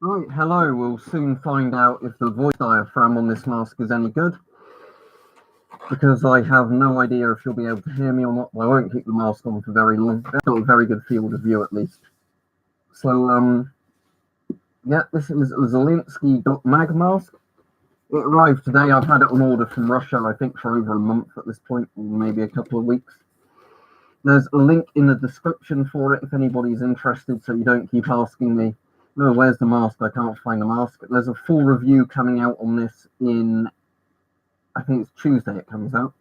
Right, hello. We'll soon find out if the voice diaphragm on this mask is any good, because I have no idea if you'll be able to hear me or not. Well, I won't keep the mask on for very long. I've got a very good field of view at least. So, yeah, this is a Zelensky.mag mask. It arrived today. I've had it on order from Russia, I think, for over a month at this point, or maybe a couple of weeks. There's a link in the description for it if anybody's interested, so you don't keep asking me, no, where's the mask? I can't find the mask. There's a full review coming out on this I think it's Tuesday it comes out.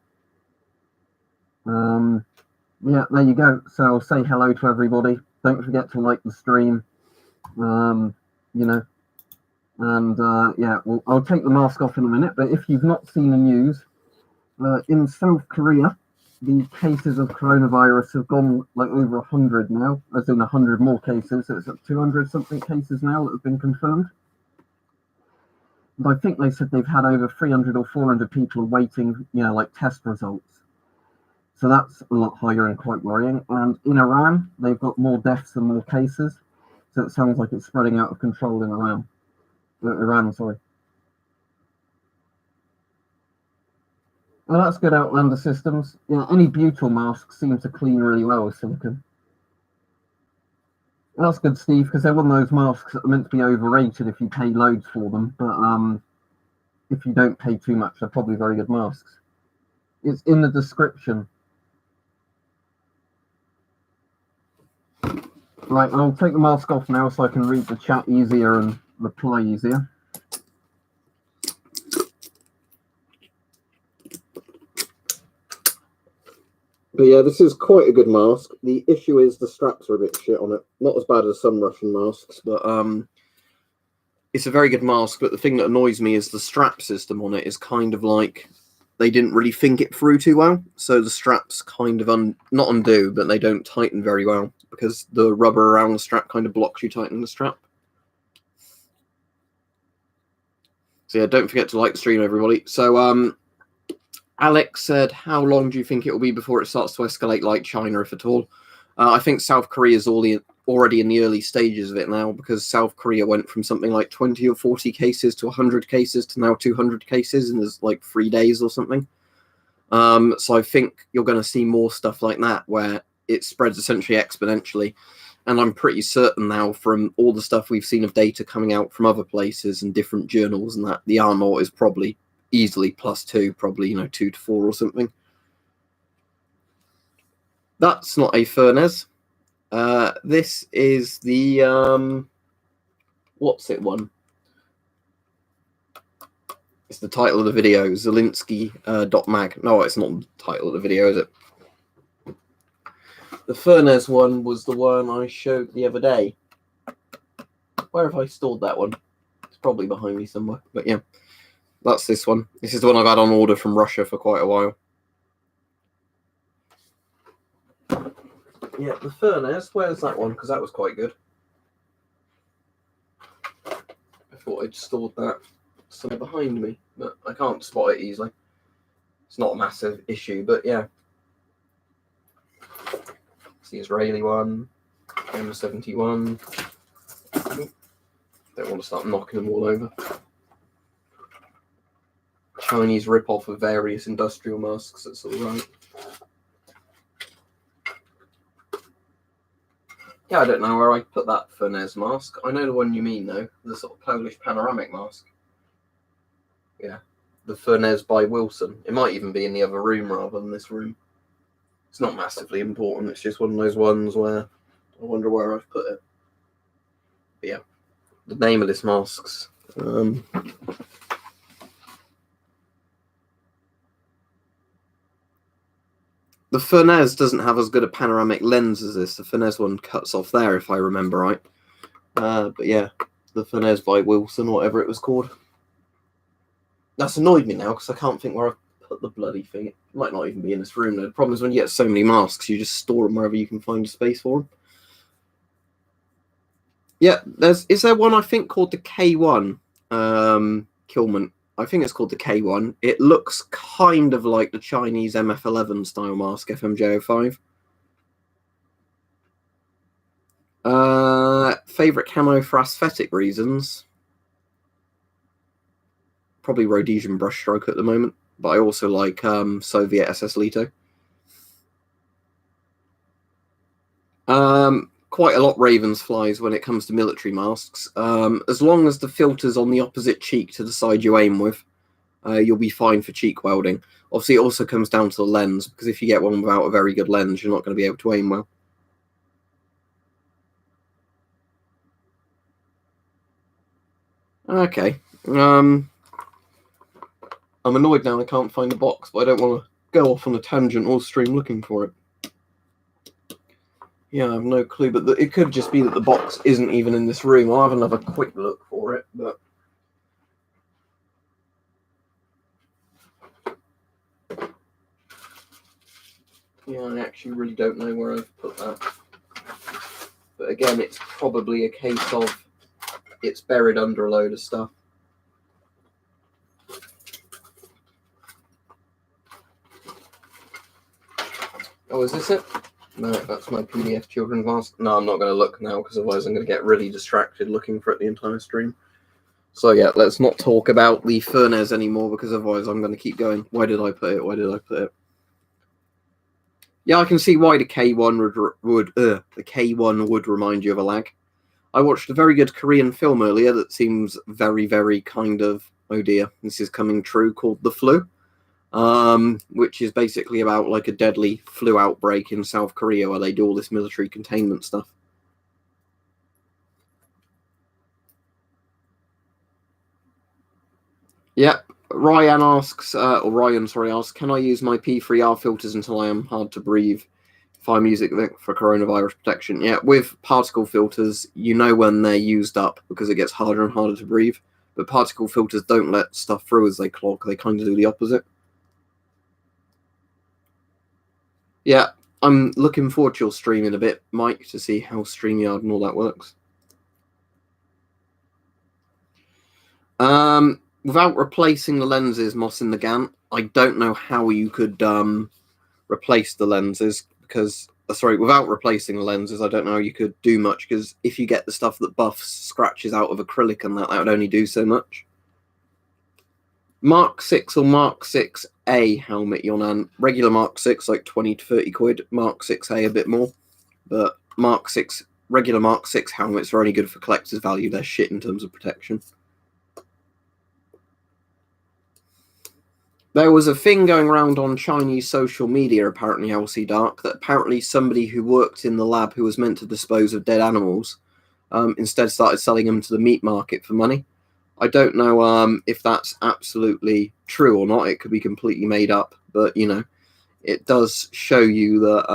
Yeah, there you go. So I'll say hello to everybody. Don't forget to like the stream. You know, and yeah, well, I'll take the mask off in a minute. But if you've not seen the news, in South Korea, the cases of coronavirus have gone like over 100 now. There's been 100 more cases. So it's at 200 something cases now that have been confirmed. And I think they said they've had over 300 or 400 people waiting, like test results. So that's a lot higher and quite worrying. And in Iran, they've got more deaths and more cases. So it sounds like it's spreading out of control in Iran. Sorry. Well, that's good, Outlander Systems. Yeah, any butyl masks seem to clean really well with silicone. That's good, Steve, because they're one of those masks that are meant to be overrated if you pay loads for them. But if you don't pay too much, they're probably very good masks. It's in the description. Right, I'll take the mask off now so I can read the chat easier and reply easier. But yeah, this is quite a good mask. The issue is the straps are a bit shit on it. Not as bad as some Russian masks, but it's a very good mask. But the thing that annoys me is the strap system on it is kind of like they didn't really think it through too well. So the straps kind of not undo, but they don't tighten very well because the rubber around the strap kind of blocks you tightening the strap. So yeah, don't forget to like the stream, everybody. So Alex said, how long do you think it will be before it starts to escalate like China, if at all? I think South Korea is already in the early stages of it now, because South Korea went from something like 20 or 40 cases to 100 cases to now 200 cases in like 3 days or something. So I think you're going to see more stuff like that where it spreads essentially exponentially. And I'm pretty certain now from all the stuff we've seen of data coming out from other places and different journals and that the R0 is probably easily +2, probably 2 to 4 or something. That's not a furnace. This is the what's it one? It's the title of the video, Zelensky.mag. No, it's not the title of the video, is it? The furnace one was the one I showed the other day. Where have I stored that one? It's probably behind me somewhere, but yeah. That's this one. This is the one I've had on order from Russia for quite a while. Yeah, the furnace. Where's that one? Because that was quite good. I thought I'd stored that somewhere behind me, but I can't spot it easily. It's not a massive issue, but yeah. It's the Israeli one. M71. Don't want to start knocking them all over. Chinese rip-off of various industrial masks, that's all right. Yeah, I don't know where I put that Furnez mask. I know the one you mean, though. The sort of Polish panoramic mask. Yeah. The Furnez by Wilson. It might even be in the other room rather than this room. It's not massively important. It's just one of those ones where I wonder where I've put it. But yeah. The name of this mask's... The Furnez doesn't have as good a panoramic lens as this. The Furnez one cuts off there, if I remember right. But yeah, the Furnez by Wilson, whatever it was called. That's annoyed me now, because I can't think where I've put the bloody thing. It might not even be in this room, though. The problem is when you get so many masks, you just store them wherever you can find a space for them. Yeah, is there one, I think, called the K1 Kilman? I think it's called the K1. It looks kind of like the Chinese MF11 style mask, FMJ05. Favorite camo for aesthetic reasons? Probably Rhodesian brushstroke at the moment, but I also like Soviet SS Lito. Quite a lot Ravens flies when it comes to military masks. As long as the filter's on the opposite cheek to the side you aim with, you'll be fine for cheek welding. Obviously, it also comes down to the lens, because if you get one without a very good lens, you're not going to be able to aim well. Okay. I'm annoyed now I can't find the box, but I don't want to go off on a tangent or stream looking for it. Yeah, I have no clue, but it could just be that the box isn't even in this room. I'll have another quick look for it, but... yeah, I actually really don't know where I've put that. But again, it's probably a case of it's buried under a load of stuff. Oh, is this it? No, that's my PDF children's mask. No, I'm not going to look now, because otherwise I'm going to get really distracted looking for it the entire stream. So yeah, let's not talk about the Furnez anymore, because otherwise I'm going to keep going. Why did I put it? Why did I put it? Yeah, I can see why the K1 would remind you of a lag. I watched a very good Korean film earlier that seems very, very kind of, oh dear, this is coming true, called The Flu. Which is basically about like a deadly flu outbreak in South Korea where they do all this military containment stuff. Yep. Ryan asks, can I use my P3R filters until I am hard to breathe if I'm using it for coronavirus protection? Yeah, with particle filters, you know when they're used up because it gets harder and harder to breathe. But particle filters don't let stuff through as they clog. They kind of do the opposite. Yeah, I'm looking forward to your stream in a bit, Mike, to see how StreamYard and all that works. Without replacing the lenses, Moss in the Gant, I don't know how you could replace the lenses, because, without replacing the lenses, I don't know how you could do much, because if you get the stuff that buffs scratches out of acrylic and that would only do so much. Mark 6 or Mark 6A helmet, Yonan. Regular Mark 6, like 20 to 30 quid. Mark 6A a bit more. But regular Mark 6 helmets are only good for collector's value. They're shit in terms of protection. There was a thing going around on Chinese social media, apparently, LC Dark, that apparently somebody who worked in the lab who was meant to dispose of dead animals instead started selling them to the meat market for money. I don't know if that's absolutely true or not. It could be completely made up, but, you know, it does show you that...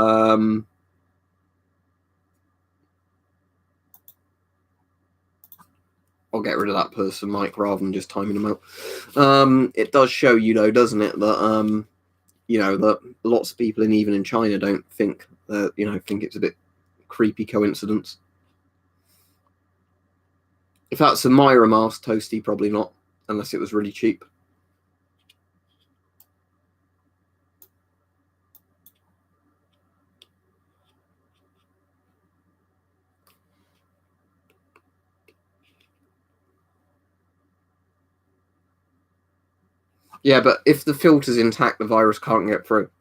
I'll get rid of that person, Mike, rather than just timing them out. It does show you, though, doesn't it, that, you know, that lots of people, even in China, don't think that, you know, think it's a bit creepy coincidence. If that's a Myra mask, Toasty, probably not, unless it was really cheap. Yeah, but if the filter's intact, the virus can't get through.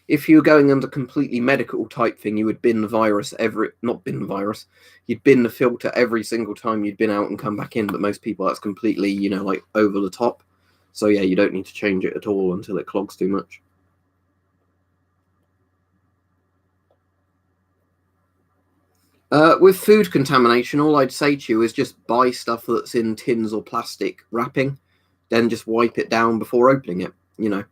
If you're going under completely medical type thing, you would bin the virus you'd bin the filter every single time you'd been out and come back in, but most people, that's completely, you know, like over the top. So yeah, you don't need to change it at all until it clogs too much. With food contamination, all I'd say to you is just buy stuff that's in tins or plastic wrapping, then just wipe it down before opening it, you know.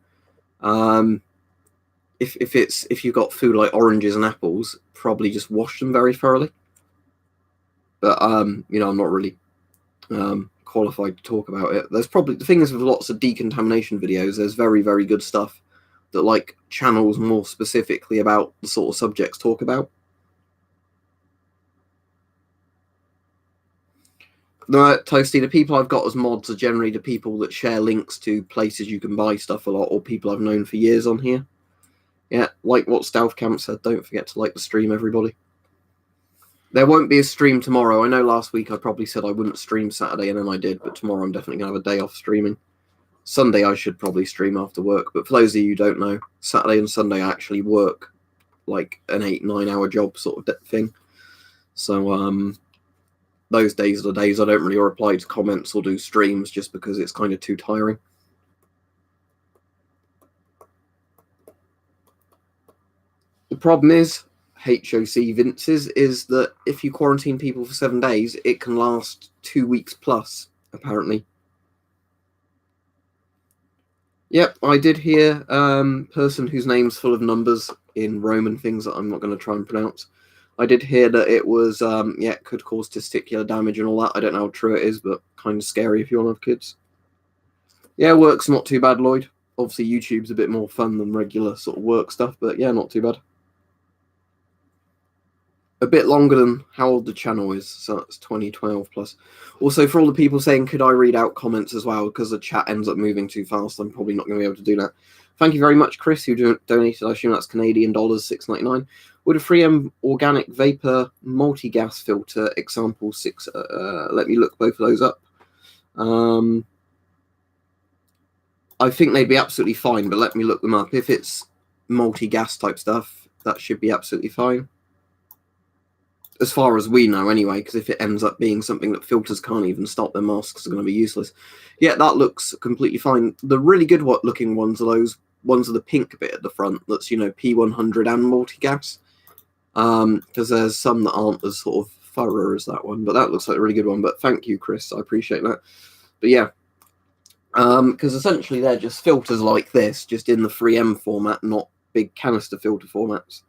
If you've got food like oranges and apples, probably just wash them very thoroughly. But you know, I'm not really qualified to talk about it. There's probably, the thing is, with lots of decontamination videos, there's very, very good stuff that like channels more specifically about the sort of subjects talk about. No, Toasty, the people I've got as mods are generally the people that share links to places you can buy stuff a lot, or people I've known for years on here. Yeah, like what Stealth Camp said, don't forget to like the stream, everybody. There won't be a stream tomorrow. I know last week I probably said I wouldn't stream Saturday, and then I did, but tomorrow I'm definitely going to have a day off streaming. Sunday I should probably stream after work, but for those of you who don't know, Saturday and Sunday I actually work like an 8-9 hour job sort of thing. So those days are the days I don't really reply to comments or do streams just because it's kind of too tiring. The problem is, HOC Vince's, is that if you quarantine people for 7 days, it can last 2 weeks plus, apparently. Yep, I did hear person whose name's full of numbers in Roman things that I'm not going to try and pronounce. I did hear that it was, it could cause testicular damage and all that. I don't know how true it is, but kind of scary if you want to have kids. Yeah, work's not too bad, Lloyd. Obviously, YouTube's a bit more fun than regular sort of work stuff, but yeah, not too bad. A bit longer than how old the channel is, so that's 2012 plus. Also, for all the people saying, could I read out comments as well, because the chat ends up moving too fast, I'm probably not going to be able to do that. Thank you very much, Chris, who donated. I assume that's Canadian dollars, $6.99. Would a 3M organic vapor multi-gas filter example 6? Let me look both of those up. I think they'd be absolutely fine, but let me look them up. If it's multi-gas type stuff, that should be absolutely fine. As far as we know, anyway, because if it ends up being something that filters can't even stop, their masks are going to be useless. Yeah, that looks completely fine. The really good looking ones are those ones with the pink bit at the front. That's, you know, P100 and multi-gas. Because there's some that aren't as sort of thorough as that one, but that looks like a really good one. But thank you, Chris. I appreciate that. But yeah, because essentially they're just filters like this, just in the 3M format, not big canister filter formats.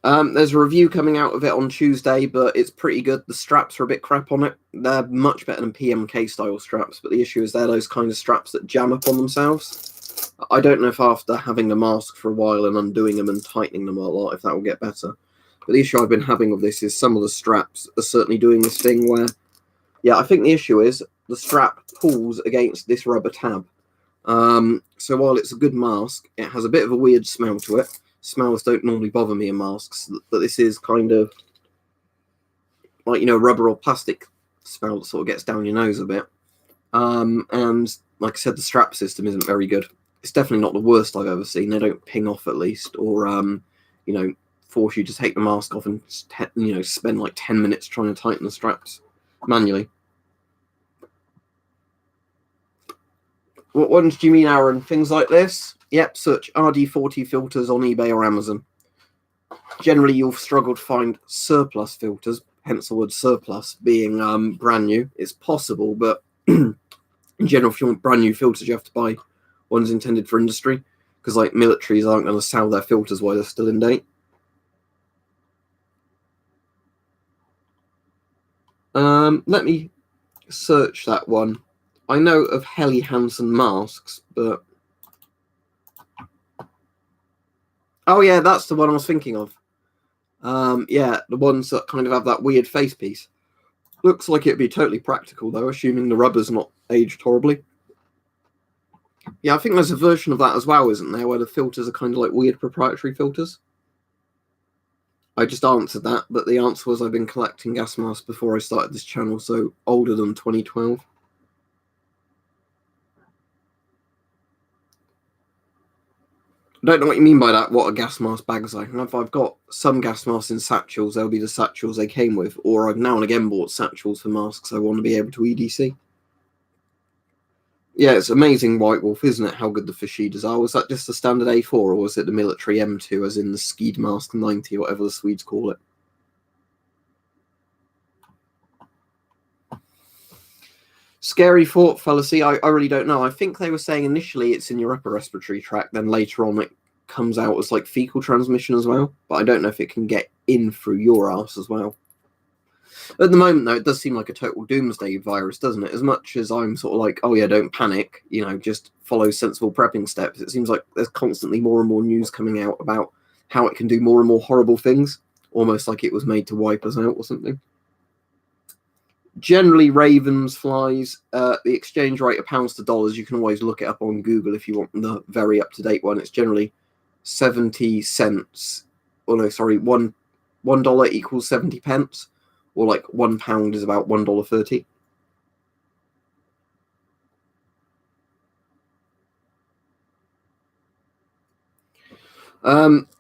There's a review coming out of it on Tuesday, but it's pretty good. The straps are a bit crap on it. They're much better than PMK style straps, but the issue is they're those kind of straps that jam up on themselves. I don't know if after having the mask for a while and undoing them and tightening them a lot, if that will get better. But the issue I've been having with this is some of the straps are certainly doing this thing where, yeah, I think the issue is the strap pulls against this rubber tab. So while it's a good mask, it has a bit of a weird smell to it. Smells don't normally bother me in masks, but this is kind of like, you know, rubber or plastic smell that sort of gets down your nose a bit. And like I said, the strap system isn't very good. It's definitely not the worst I've ever seen. They don't ping off at least, or you know, force you to take the mask off and, you know, spend like 10 minutes trying to tighten the straps manually. What ones do you mean, Aaron? Things like this? Yep, search RD40 filters on eBay or Amazon. Generally, you'll struggle to find surplus filters, hence the word surplus, being brand new. It's possible, but in general, if you want brand new filters, you have to buy ones intended for industry, because like militaries aren't going to sell their filters while they're still in date. Let me search that one. I know of Helly Hansen masks, but... Oh, yeah, that's the one I was thinking of. Yeah, the ones that kind of have that weird face piece. Looks like it'd be totally practical, though, assuming the rubber's not aged horribly. Yeah, I think there's a version of that as well, isn't there, where the filters are kind of like weird proprietary filters? I just answered that, but the answer was I've been collecting gas masks before I started this channel, so older than 2012. I don't know what you mean by that, what a gas mask bag's like. And if I've got some gas masks in satchels, they'll be the satchels they came with, or I've now and again bought satchels for masks I want to be able to EDC. Yeah, it's amazing, White Wolf, isn't it, how good the Fashidas are? Was that just the standard A4, or was it the military M2, as in the Skeed Mask 90, or whatever the Swedes call it? Scary thought, fallacy. I really don't know. I think they were saying initially it's in your upper respiratory tract, then later on it comes out as like fecal transmission as well. But I don't know if it can get in through your ass as well. At the moment, though, it does seem like a total doomsday virus, doesn't it? As much as I'm sort of like, oh yeah, don't panic, you know, just follow sensible prepping steps. It seems like there's constantly more and more news coming out about how it can do more and more horrible things, almost like it was made to wipe us out or something. Generally, ravens, flies, the exchange rate of pounds to dollars, you can always look it up on Google if you want the very up-to-date one. It's generally 70 cents. Oh no, sorry, $1 equals 70 pence, or like £1 is about $1.30.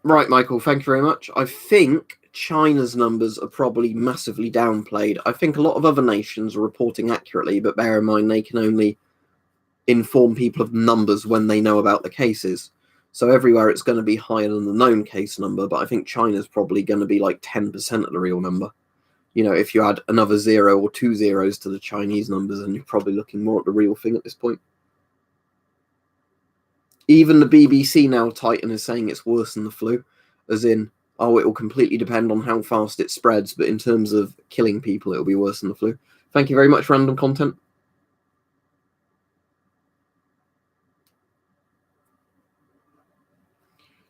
Right, Michael, thank you very much. I think China's numbers are probably massively downplayed. I think a lot of other nations are reporting accurately, but bear in mind they can only inform people of numbers when they know about the cases. So everywhere it's going to be higher than the known case number, but I think China's probably going to be like 10% of the real number. You know, if you add another 0 or 2 zeros to the Chinese numbers, then you're probably looking more at the real thing at this point. Even the BBC now, Titan, is saying it's worse than the flu, as in, oh, it will completely depend on how fast it spreads, but in terms of killing people, it will be worse than the flu. Thank you very much, Random Content.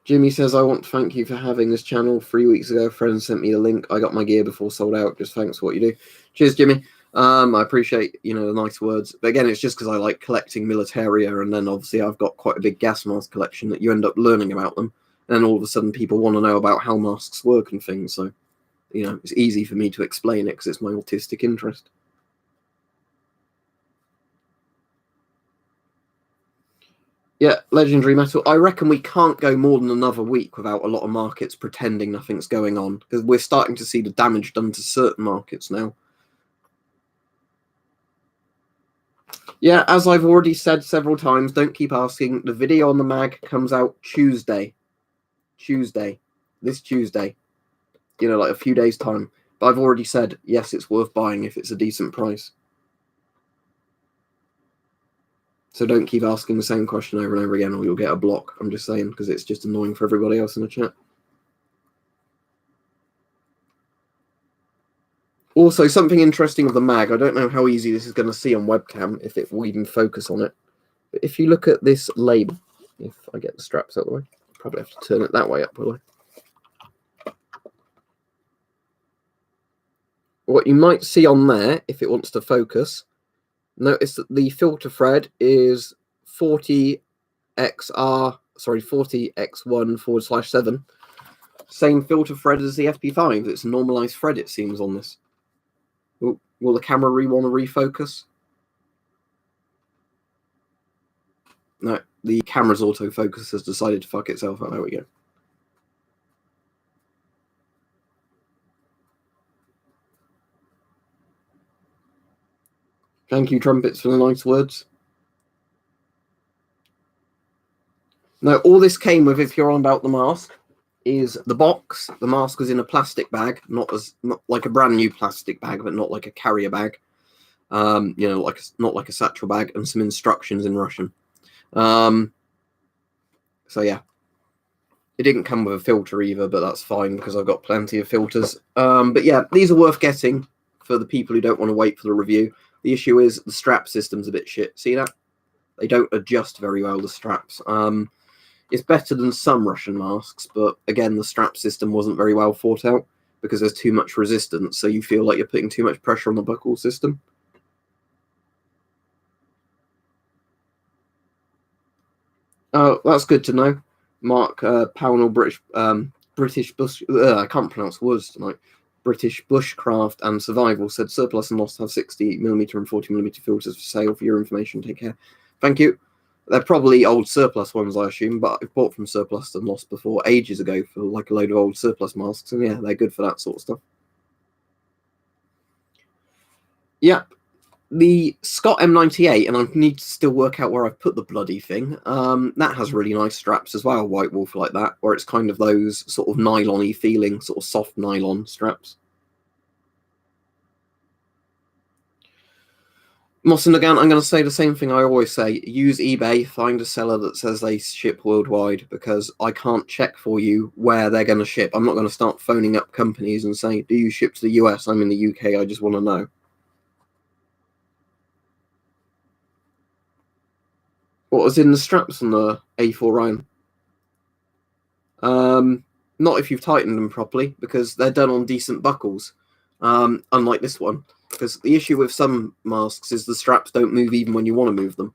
Jimmy says, I want to thank you for having this channel. 3 weeks ago, a friend sent me a link. I got my gear before sold out. Just thanks for what you do. Cheers, Jimmy. I appreciate, the nice words. But again, it's just because I like collecting militaria, and then obviously I've got quite a big gas mask collection that you end up learning about them. And then all of a sudden people want to know about how masks work and things. So, it's easy for me to explain it because it's my autistic interest. Yeah, Legendary Metal. I reckon we can't go more than another week without a lot of markets pretending nothing's going on, because we're starting to see the damage done to certain markets now. Yeah, as I've already said several times, don't keep asking. The video on the mag comes out Tuesday. This Tuesday. Like a few days' time. But I've already said, yes, it's worth buying if it's a decent price. So don't keep asking the same question over and over again, or you'll get a block. I'm just saying, because it's just annoying for everybody else in the chat. Also, something interesting with the mag, I don't know how easy this is going to see on webcam, if it will even focus on it. But if you look at this label, if I get the straps out of the way, I'll probably have to turn it that way up, will I? What you might see on there, if it wants to focus, notice that the filter thread is 40x1/7. Same filter thread as the FP5. It's a normalized thread, it seems, on this. Ooh, will the camera want to refocus? No, the camera's autofocus has decided to fuck itself out. There we go. Thank you, Trumpets, for the nice words. Now, all this came with, if you're on about the mask, is the box. The mask was in a plastic bag, not like a brand new plastic bag, but not like a carrier bag. Not like a satchel bag, and some instructions in Russian. So yeah, it didn't come with a filter either, but that's fine because I've got plenty of filters. But yeah, these are worth getting for the people who don't want to wait for the review. The issue is the strap system's a bit shit. See that? They don't adjust very well, the straps. It's better than some Russian masks, but again, the strap system wasn't very well thought out because there's too much resistance, so you feel like you're putting too much pressure on the buckle system. Oh, that's good to know. Mark Pownell, British Bush. I can't pronounce words tonight. British Bushcraft and Survival said surplus and lost have 60mm and 40mm filters for sale. For your information, take care. Thank you. They're probably old surplus ones, I assume, but I've bought from surplus and lost before ages ago for like a load of old surplus masks, and yeah, they're good for that sort of stuff. Yep. The Scott M98, and I need to still work out where I've put the bloody thing. That has really nice straps as well, White Wolf like that, where it's kind of those sort of nylon-y feeling, sort of soft nylon straps. Moss and again, I'm going to say the same thing I always say. Use eBay, find a seller that says they ship worldwide, because I can't check for you where they're going to ship. I'm not going to start phoning up companies and saying, do you ship to the US? I'm in the UK, I just want to know. What was in the straps on the A4 Ryan? Not if you've tightened them properly, because they're done on decent buckles, unlike this one. because the issue with some masks is the straps don't move even when you want to move them.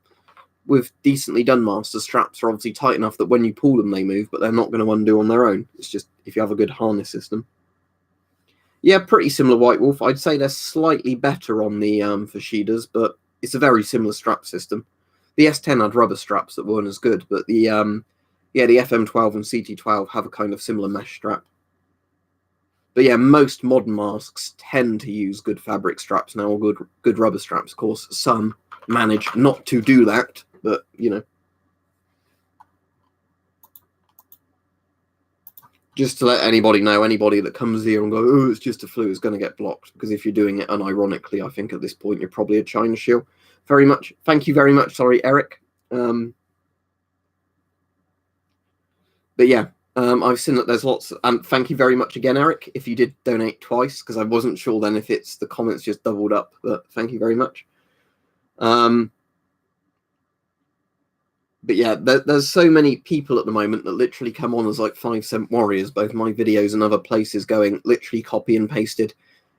With decently done masks, the straps are obviously tight enough that when you pull them, they move, but they're not going to undo on their own. It's just if you have a good harness system. Yeah, pretty similar White Wolf. I'd say they're slightly better on the Fashidas, but it's a very similar strap system. The S10 had rubber straps that weren't as good, but the FM12 and CT12 have a kind of similar mesh strap. But yeah, most modern masks tend to use good fabric straps now, or good rubber straps. Of course, some manage not to do that, but you know. Just to let anybody know, anybody that comes here and go, oh, it's just a flu, is going to get blocked. Because if you're doing it unironically, I think at this point you're probably a China shill. Thank you very much. Sorry, Eric. But yeah, I've seen that there's lots. Thank you very much again, Eric, if you did donate twice, because I wasn't sure then if it's the comments just doubled up. But thank you very much. But yeah, there's so many people at the moment that literally come on as like 5 cent warriors, both my videos and other places, going literally copy and pasted.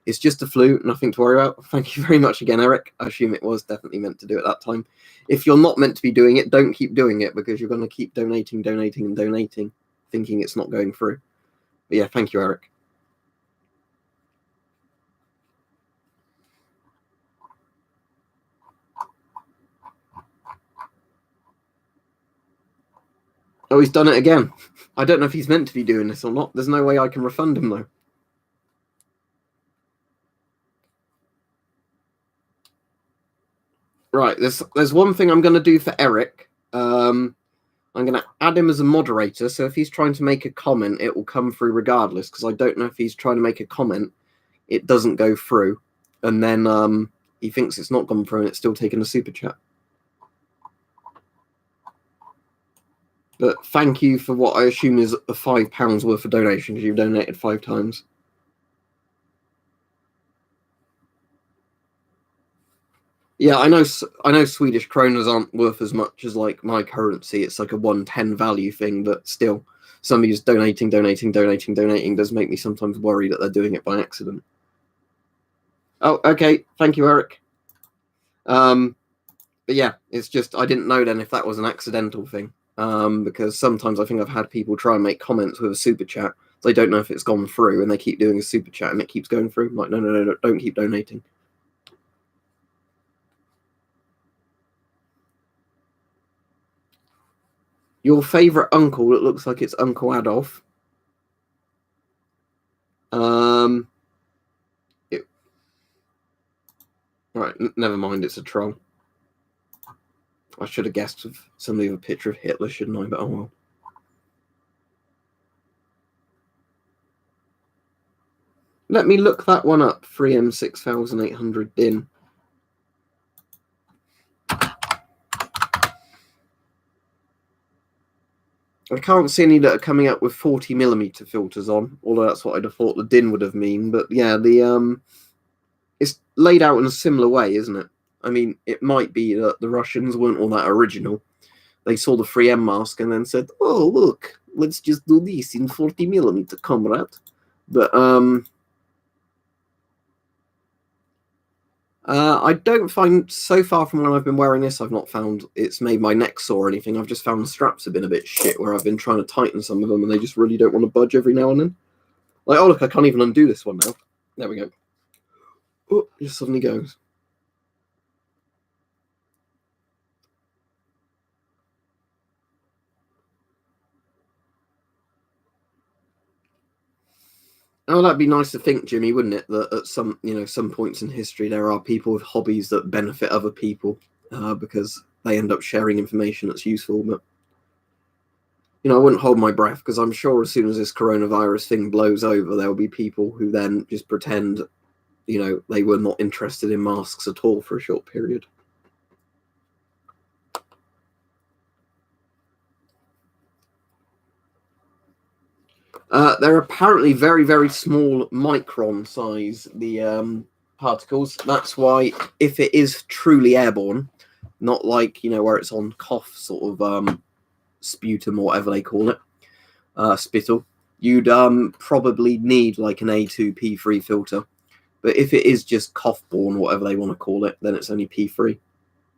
It's just a flu, nothing to worry about. Thank you very much again, Eric. I assume it was definitely meant to do it that time. If you're not meant to be doing it, don't keep doing it, because you're going to keep donating, thinking it's not going through. But yeah, thank you, Eric. Oh, he's done it again. I don't know if he's meant to be doing this or not. There's no way I can refund him, though. Right, there's one thing I'm going to do for Eric. I'm going to add him as a moderator, so if he's trying to make a comment, it will come through regardless, because I don't know if he's trying to make a comment, it doesn't go through, and then he thinks it's not gone through and it's still taking a super chat. But thank you for what I assume is a £5 worth of donation, because you've donated 5 times. Yeah, I know Swedish kronas aren't worth as much as like my currency. It's like a 110 value thing, but still, somebody who's donating does make me sometimes worry that they're doing it by accident. Oh, okay. Thank you, Eric. But yeah, it's just I didn't know then if that was an accidental thing. Because sometimes I think I've had people try and make comments with a super chat. They don't know if it's gone through, and they keep doing a super chat, and it keeps going through. I'm like, no, don't keep donating. Your favourite uncle, it looks like it's Uncle Adolf. Right, never mind, it's a troll. I should have guessed with somebody with a picture of Hitler, shouldn't I? But oh well. Let me look that one up. 3M6800 DIN. I can't see any that are coming out with 40mm filters on, although that's what I'd have thought the DIN would have mean. But yeah, it's laid out in a similar way, isn't it? I mean, it might be that the Russians weren't all that original. They saw the 3M mask and then said, "Oh, look, let's just do this in 40mm, comrade." But I don't find, so far from when I've been wearing this, I've not found it's made my neck sore or anything. I've just found the straps have been a bit shit, where I've been trying to tighten some of them and they just really don't want to budge every now and then. Like, oh look, I can't even undo this one now. There we go. Oh, it just suddenly goes. Oh, that'd be nice to think, Jimmy, wouldn't it? That at some points in history, there are people with hobbies that benefit other people because they end up sharing information that's useful. But I wouldn't hold my breath, because I'm sure as soon as this coronavirus thing blows over, there will be people who then just pretend, they were not interested in masks at all for a short period. They're apparently very, very small micron size, the particles. That's why if it is truly airborne, not like, where it's on cough sort of sputum or whatever they call it, spittle, you'd probably need like an A2P3 filter, But if it is just cough-borne, whatever they want to call it, then it's only P3.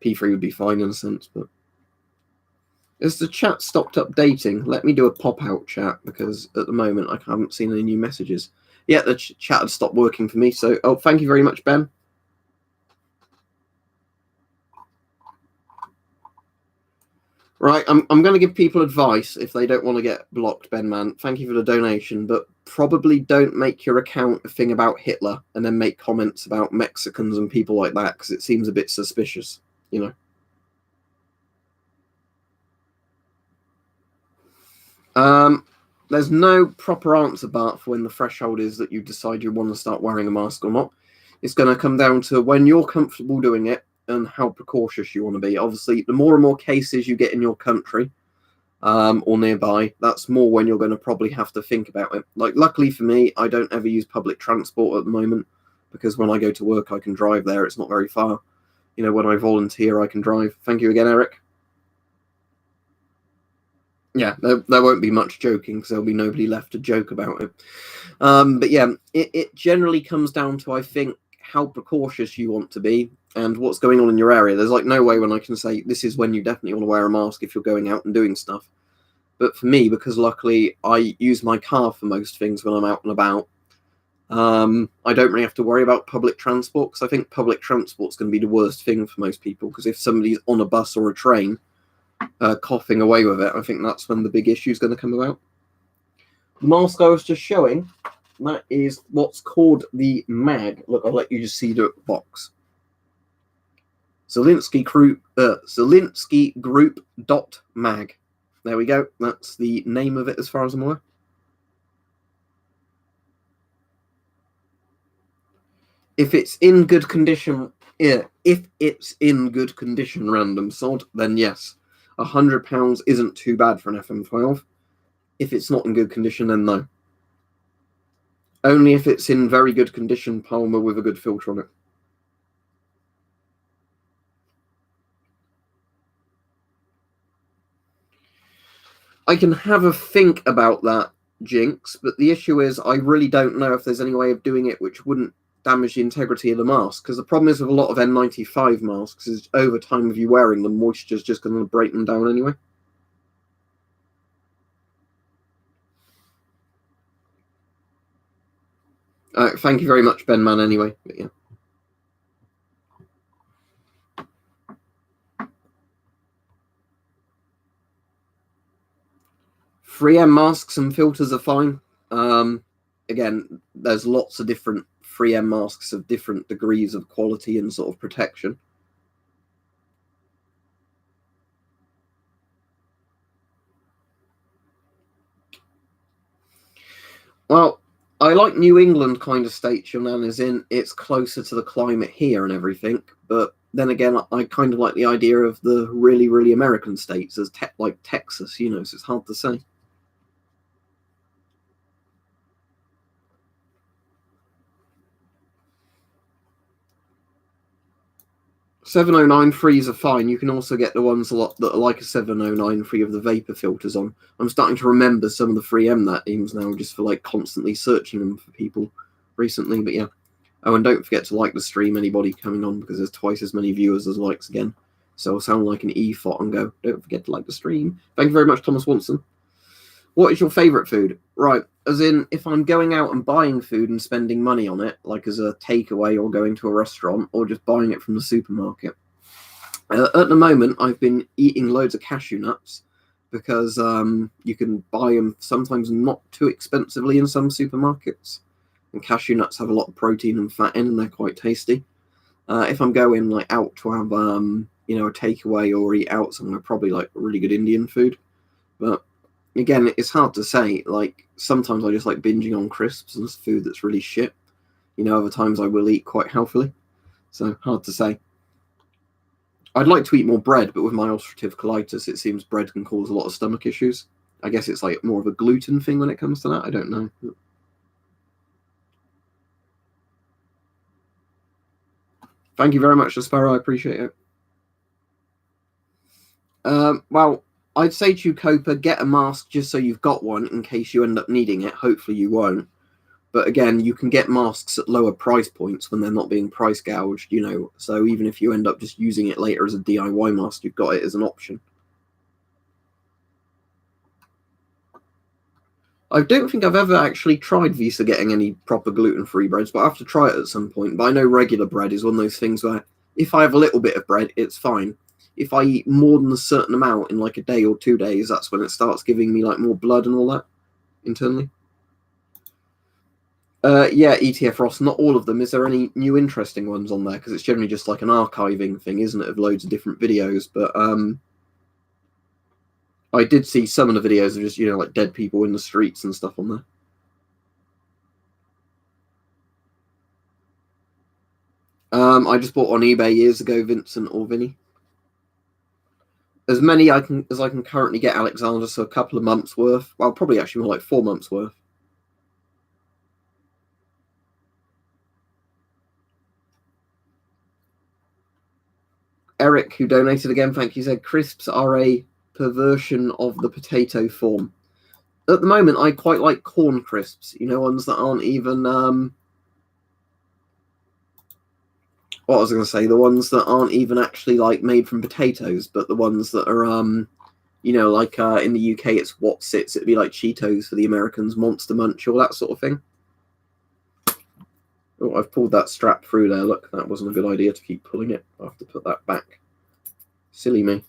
P3 would be fine in a sense. But has the chat stopped updating? Let me do a pop-out chat, because at the moment I haven't seen any new messages. Yeah, the chat had stopped working for me. So, thank you very much, Ben. Right, I'm going to give people advice if they don't want to get blocked, Ben Man. Thank you for the donation, but probably don't make your account a thing about Hitler and then make comments about Mexicans and people like that, because it seems a bit suspicious, you know. There's no proper answer, Bart, for when the threshold is that you decide you want to start wearing a mask or not. It's going to come down to when you're comfortable doing it and how precautious you want to be. Obviously, the more and more cases you get in your country or nearby, that's more when you're going to probably have to think about it. Like, luckily for me, I don't ever use public transport at the moment, because when I go to work, I can drive there. It's not very far. You know, when I volunteer, I can drive. Thank you again, Eric. Yeah, there won't be much joking, because there'll be nobody left to joke about it. But yeah, it generally comes down to, I think, how precautious you want to be and what's going on in your area. There's like no way when I can say this is when you definitely want to wear a mask if you're going out and doing stuff. But for me, because luckily I use my car for most things when I'm out and about, I don't really have to worry about public transport, because I think public transport's going to be the worst thing for most people, because if somebody's on a bus or a train coughing away with it, I think that's when the big issue is going to come about. The mask I was just showing, that is what's called the MAG. Look, I'll let you just see the box. Zelensky Group.mag. There we go. That's the name of it as far as I'm aware. If it's in good condition, random sod, then yes. £100 isn't too bad for an FM12. If it's not in good condition, then no. Only if it's in very good condition, Palmer, with a good filter on it. I can have a think about that, Jinx, but the issue is I really don't know if there's any way of doing it which wouldn't damage the integrity of the mask, because the problem is with a lot of N95 masks is over time of you wearing them, moisture's just going to break them down anyway. Thank you very much, Ben Man, anyway. But yeah. .3M masks and filters are fine. Again, there's lots of different 3M masks of different degrees of quality and sort of protection. Well, I like New England kind of states your nan is in. It's closer to the climate here and everything. But then again, I kind of like the idea of the really, really American states as like Texas, you know, so it's hard to say. 709.3s are fine. You can also get the ones that are like a 709.3 of the vapor filters on. I'm starting to remember some of the 3M names now, just for like constantly searching them for people recently. But yeah. Oh, and don't forget to like the stream, anybody coming on, because there's twice as many viewers as likes again. So I'll sound like an EFOT and go, don't forget to like the stream. Thank you very much, Thomas Watson. What is your favourite food? Right, as in, if I'm going out and buying food and spending money on it, like as a takeaway or going to a restaurant, or just buying it from the supermarket. At the moment, I've been eating loads of cashew nuts, because you can buy them sometimes not too expensively in some supermarkets. And cashew nuts have a lot of protein and fat in, and they're quite tasty. If I'm going like out to have you know, a takeaway or eat out somewhere, probably like really good Indian food. But again, it's hard to say. Like, sometimes I just like binging on crisps and food that's really shit. You know, other times I will eat quite healthily. So, hard to say. I'd like to eat more bread, but with my ulcerative colitis, it seems bread can cause a lot of stomach issues. I guess it's like more of a gluten thing when it comes to that. I don't know. Thank you very much, Sparrow. I appreciate it. Well, I'd say to you, Copa, get a mask just so you've got one in case you end up needing it. Hopefully you won't. But again, you can get masks at lower price points when they're not being price gouged, you know. So even if you end up just using it later as a DIY mask, you've got it as an option. I don't think I've ever actually tried Visa getting any proper gluten-free breads, but I have to try it at some point. But I know regular bread is one of those things where if I have a little bit of bread, it's fine. If I eat more than a certain amount in like a day or 2 days, that's when it starts giving me like more blood and all that internally. Yeah, ETF Ross, not all of them. Is there any new interesting ones on there? Because it's generally just like an archiving thing, isn't it, of loads of different videos. But I did see some of the videos of just, you know, like dead people in the streets and stuff on there. I just bought on eBay years ago, Vincent or Vinny. As many as I can currently get, Alexander, so a couple of months worth. Well, probably actually more like 4 months worth. Eric, who donated again, thank you, said crisps are a perversion of the potato form. At the moment, I quite like corn crisps, you know, ones that aren't even, what I was going to say, the ones that aren't even actually, like, made from potatoes, but the ones that are, you know, like in the UK, it's Wotsits, it'd be like Cheetos for the Americans, Monster Munch, all that sort of thing. Oh, I've pulled that strap through there. Look, that wasn't a good idea to keep pulling it. I have to put that back. Silly me.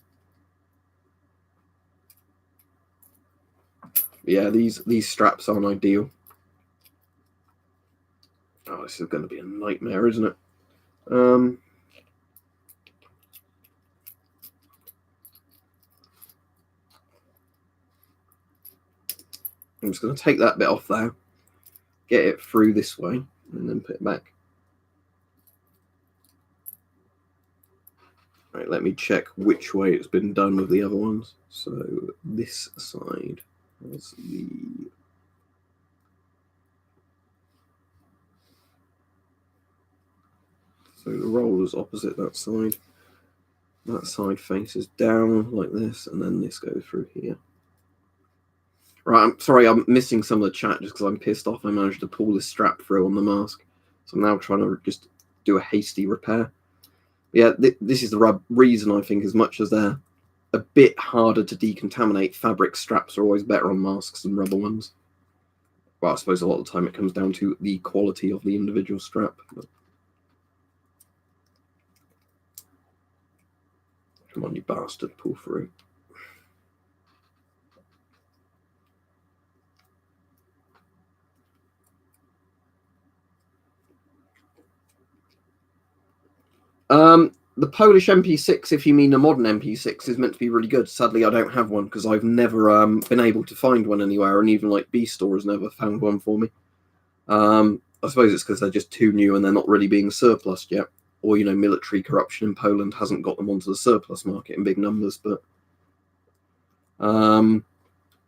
Yeah, these straps aren't ideal. Oh, this is going to be a nightmare, isn't it? I'm just going to take that bit off there, get it through this way, and then put it back. Right, let me check which way it's been done with the other ones. So this side has the... So the roller's opposite that side. That side faces down like this, and then this goes through here. Right, I'm sorry, I'm missing some of the chat just because I'm pissed off I managed to pull this strap through on the mask. So I'm now trying to just do a hasty repair. Yeah, this is the reason, I think, as much as they're a bit harder to decontaminate, fabric straps are always better on masks than rubber ones. Well, I suppose a lot of the time it comes down to the quality of the individual strap. But... Come on, you bastard, pull through. The Polish MP6, if you mean a modern MP6, is meant to be really good. Sadly, I don't have one because I've never been able to find one anywhere, and even like B Store has never found one for me. I suppose it's because they're just too new and they're not really being surplused yet. Or, you know, military corruption in Poland hasn't got them onto the surplus market in big numbers. But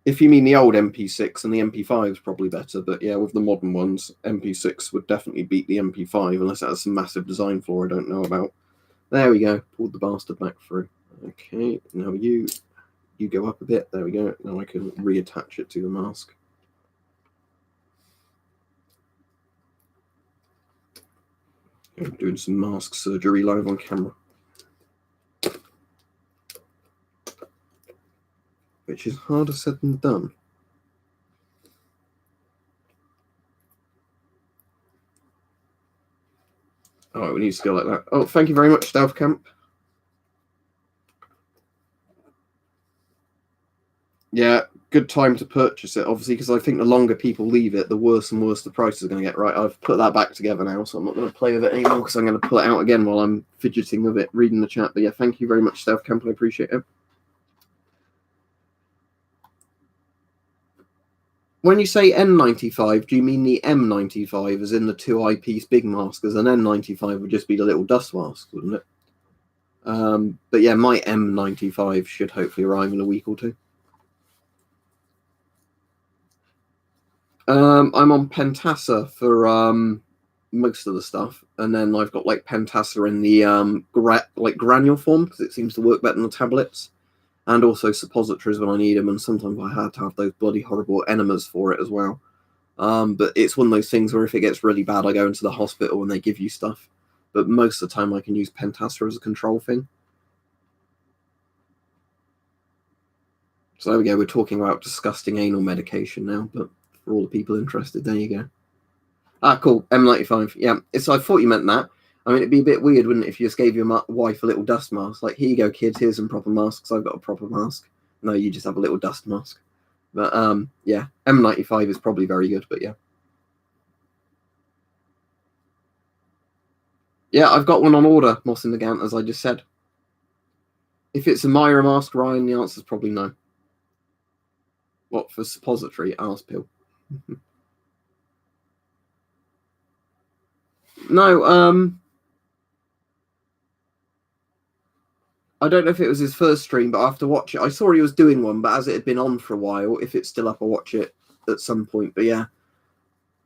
if you mean the old MP6, and the MP5 is probably better. But yeah, with the modern ones, MP6 would definitely beat the MP5 unless it has some massive design flaw I don't know about. There we go. Pulled the bastard back through. Okay, now you go up a bit. There we go. Now I can reattach it to the mask. I'm doing some mask surgery live on camera, which is harder said than done. Oh, we need to go like that. Oh, thank you very much, Stealth Camp. Yeah, good time to purchase it, obviously, because I think the longer people leave it, the worse and worse the price is going to get. Right, I've put that back together now, so I'm not going to play with it anymore because I'm going to pull it out again while I'm fidgeting with it, reading the chat. But yeah, thank you very much, Stealth Camp. I appreciate it. When you say N95, do you mean the M95, as in the 2 eyepiece big mask? As an N95 would just be the little dust mask, wouldn't it? But yeah, my M95 should hopefully arrive in a week or two. I'm on Pentasa for most of the stuff, and then I've got like Pentasa in the granule form because it seems to work better than the tablets. And also suppositories when I need them, and sometimes I had to have those bloody horrible enemas for it as well. But it's one of those things where if it gets really bad, I go into the hospital and they give you stuff. But most of the time I can use Pentasa as a control thing. So there we go, we're talking about disgusting anal medication now, but for all the people interested, there you go. Ah, cool, M95, yeah. I thought you meant that. I mean, it'd be a bit weird, wouldn't it, if you just gave your wife a little dust mask? Like, here you go, kids, here's some proper masks, I've got a proper mask. No, you just have a little dust mask. But, yeah, M95 is probably very good, but yeah. Yeah, I've got one on order, Moss in the Gant, as I just said. If it's a Myra mask, Ryan, the answer's probably no. What, for suppository? Arse pill. No, I don't know if it was his first stream, but I have to watch it. I saw he was doing one, but as it had been on for a while, if it's still up, I'll watch it at some point. But yeah,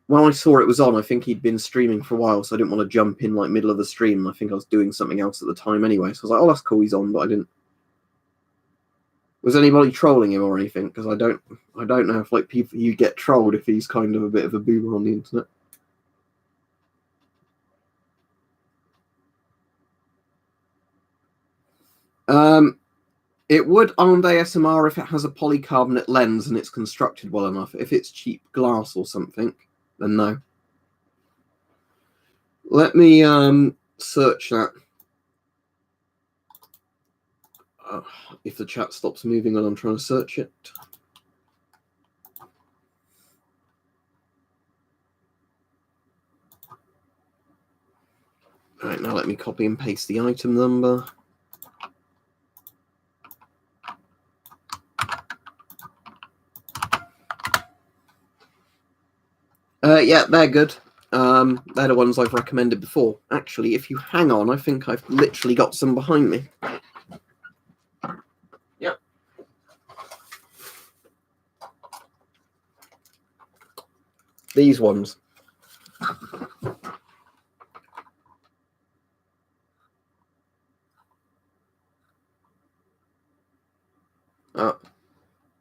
when I saw it was on, I think he'd been streaming for a while, so I didn't want to jump in like middle of the stream. I think I was doing something else at the time anyway. So I was like, oh, that's cool, he's on, but I didn't. Was anybody trolling him or anything? Because I don't know if like people you get trolled if he's kind of a bit of a boomer on the internet. It would armed ASMR if it has a polycarbonate lens and it's constructed well enough. If it's cheap glass or something, then no. Let me search that. If the chat stops moving when I'm trying to search it. All right, now let me copy and paste the item number. Yeah, they're good. They're the ones I've recommended before. Actually, if you hang on, I think I've literally got some behind me. Yep. These ones.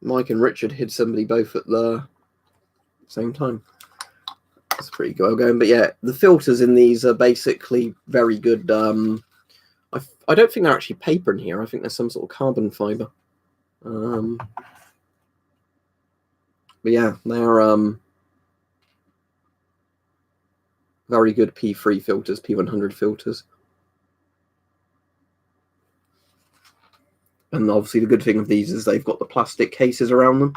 Mike and Richard hit somebody both at the same time. That's pretty well going. But yeah, the filters in these are basically very good. I don't think they're actually paper in here. I think there's some sort of carbon fiber. But yeah, they're very good P3 filters, P100 filters. And obviously the good thing of these is they've got the plastic cases around them.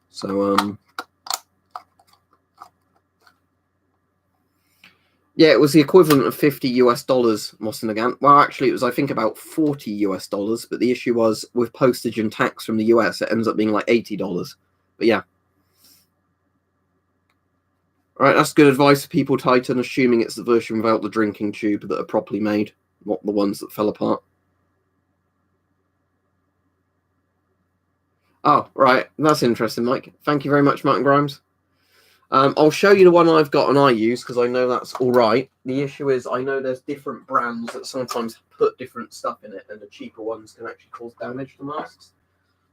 So, yeah, it was the equivalent of $50 US, Moss and the Gant. Well, actually, it was, I think, about $40 US. But the issue was with postage and tax from the US, it ends up being like $80. But yeah. All right, that's good advice for people, Titan, assuming it's the version without the drinking tube that are properly made, not the ones that fell apart. Oh, right. That's interesting, Mike. Thank you very much, Martin Grimes. I'll show you the one I've got and I use because I know that's all right. The issue is I know there's different brands that sometimes put different stuff in it, and the cheaper ones can actually cause damage to masks.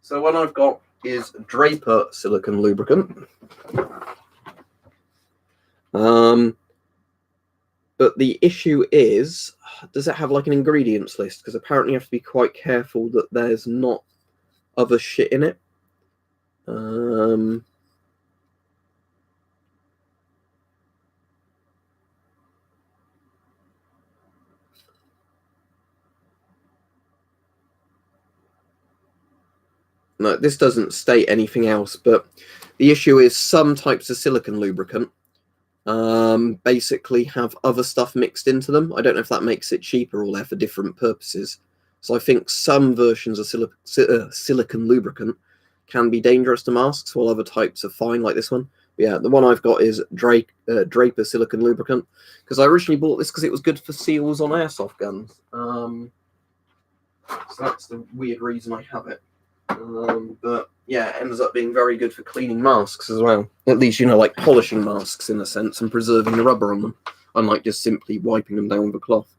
So one I've got is Draper silicone lubricant. But the issue is, does it have like an ingredients list? Because apparently you have to be quite careful that there's not other shit in it. No, this doesn't state anything else, but the issue is some types of silicone lubricant basically have other stuff mixed into them. I don't know if that makes it cheaper or they're for different purposes. So I think some versions of silicone lubricant can be dangerous to masks, while other types are fine, like this one. But yeah, the one I've got is Draper silicone lubricant, because I originally bought this because it was good for seals on airsoft guns. So that's the weird reason I have it. But yeah, it ends up being very good for cleaning masks as well. At least, you know, like polishing masks in a sense and preserving the rubber on them, unlike just simply wiping them down with a cloth.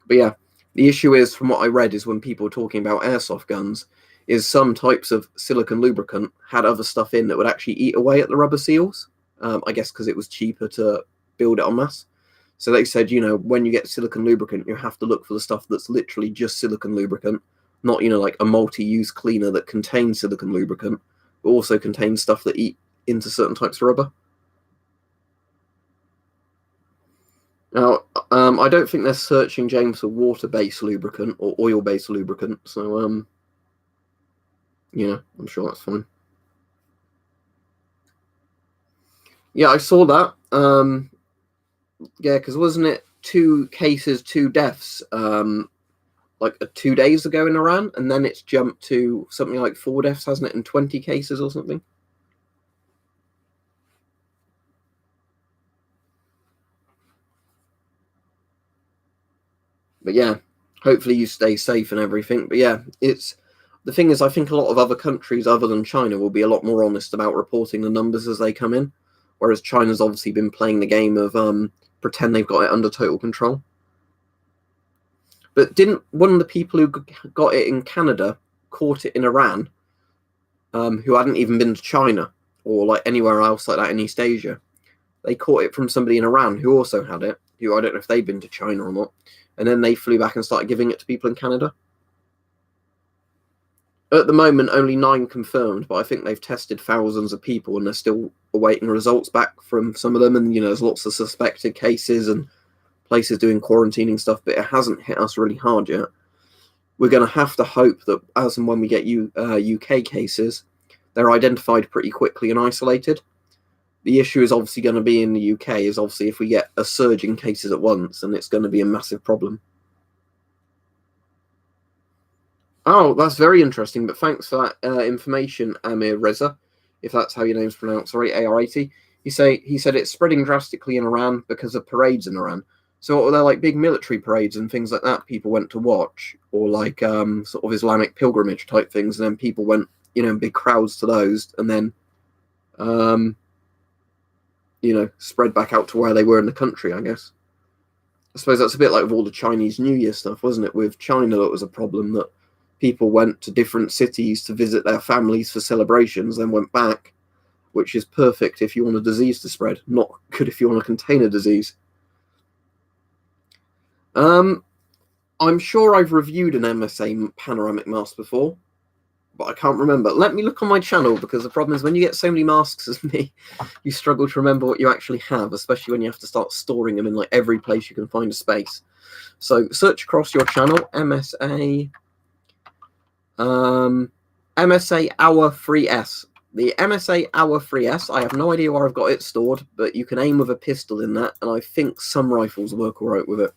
But yeah, the issue is, from what I read, is when people are talking about airsoft guns, is some types of silicone lubricant had other stuff in that would actually eat away at the rubber seals. I guess because it was cheaper to build it en masse. So they said, when you get silicone lubricant, you have to look for the stuff that's literally just silicone lubricant, not, like a multi-use cleaner that contains silicone lubricant, but also contains stuff that eat into certain types of rubber. Now, I don't think they're searching, James, for water-based lubricant or oil-based lubricant, so, I'm sure that's fine. Yeah, I saw that. Yeah, because wasn't it 2 cases, 2 deaths, like 2 days ago in Iran, and then it's jumped to something like 4 deaths, hasn't it, in 20 cases or something? But yeah, hopefully you stay safe and everything. But yeah, the thing is, I think a lot of other countries other than China will be a lot more honest about reporting the numbers as they come in, whereas China's obviously been playing the game of pretend they've got it under total control. But didn't one of the people who got it in Canada caught it in Iran, who hadn't even been to China or like anywhere else like that in East Asia? They caught it from somebody in Iran who also had it, who I don't know if they'd been to China or not. And then they flew back and started giving it to people in Canada. At the moment, only 9 confirmed, but I think they've tested thousands of people and they're still awaiting results back from some of them. And, there's lots of suspected cases and places doing quarantining stuff, but it hasn't hit us really hard yet. We're going to have to hope that as and when we get UK cases, they're identified pretty quickly and isolated. The issue is obviously going to be in the UK is obviously if we get a surge in cases at once, and it's going to be a massive problem. Oh, that's very interesting, but thanks for that information, Amir Reza, if that's how your name's pronounced. Sorry, AR80. He said it's spreading drastically in Iran because of parades in Iran. So what were there, like big military parades and things like that people went to watch, or like sort of Islamic pilgrimage type things, and then people went, in big crowds to those, and then spread back out to where they were in the country, I guess. I suppose that's a bit like with all the Chinese New Year stuff, wasn't it? With China, that was a problem that people went to different cities to visit their families for celebrations, then went back, which is perfect if you want a disease to spread, not good if you want to contain a disease. I'm sure I've reviewed an MSA panoramic mask before, but I can't remember. Let me look on my channel, because the problem is when you get so many masks as me, you struggle to remember what you actually have, especially when you have to start storing them in like every place you can find a space. So search across your channel, MSA Hour 3S. The MSA Hour 3S, I have no idea where I've got it stored, but you can aim with a pistol in that, and I think some rifles work all right with it.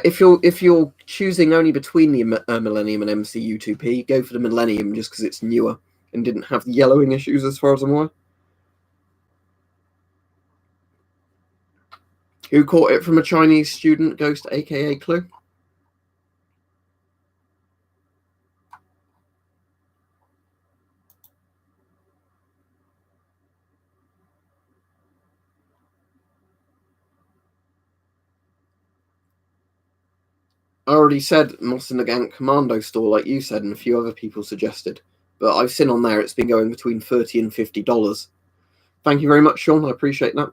If you're choosing only between the Millennium and MCU2P, go for the Millennium just because it's newer and didn't have the yellowing issues as far as I'm aware. Who caught it from a Chinese student, Ghost, aka Clue? I already said Moss in the Gank Commando store, like you said, and a few other people suggested. But I've seen on there it's been going between $30 and $50. Thank you very much, Sean. I appreciate that.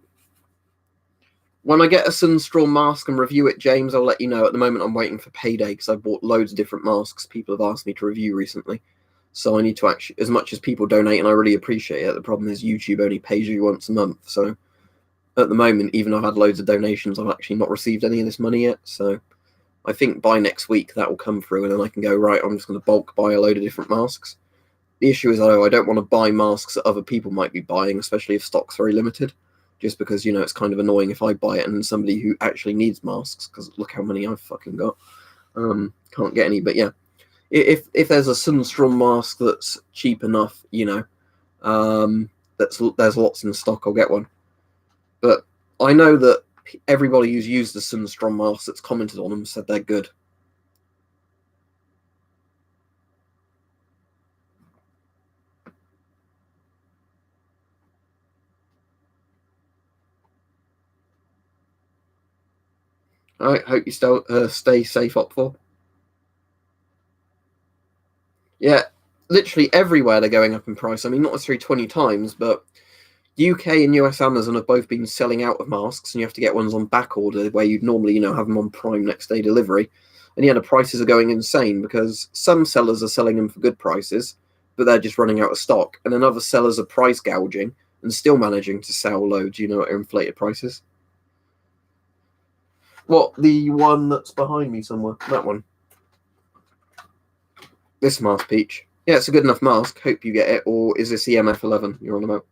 When I get a Sunstraw mask and review it, James, I'll let you know. At the moment, I'm waiting for payday because I bought loads of different masks people have asked me to review recently. So I need to actually, as much as people donate, and I really appreciate it, the problem is YouTube only pays you once a month. So at the moment, even though I've had loads of donations, I've actually not received any of this money yet. So I think by next week that will come through, and then I can go, right, I'm just going to bulk buy a load of different masks. The issue is, though, I don't want to buy masks that other people might be buying, especially if stock's very limited, just because, it's kind of annoying if I buy it and somebody who actually needs masks, because look how many I've fucking got. Can't get any, but yeah. If there's a Sunstrom mask that's cheap enough, there's lots in stock, I'll get one. But I know that everybody who's used the Sunstrom mask that's commented on them said they're good. I hope you still stay safe, up for. Yeah, literally everywhere they're going up in price. I mean, not necessarily 20 times, but UK and US Amazon have both been selling out of masks, and you have to get ones on back order where you'd normally, have them on Prime next day delivery. And yeah, the prices are going insane because some sellers are selling them for good prices, but they're just running out of stock. And then other sellers are price gouging and still managing to sell loads, at inflated prices. What, the one that's behind me somewhere? That one. This mask, Peach. Yeah, it's a good enough mask. Hope you get it. Or is this the MF11 you're on about?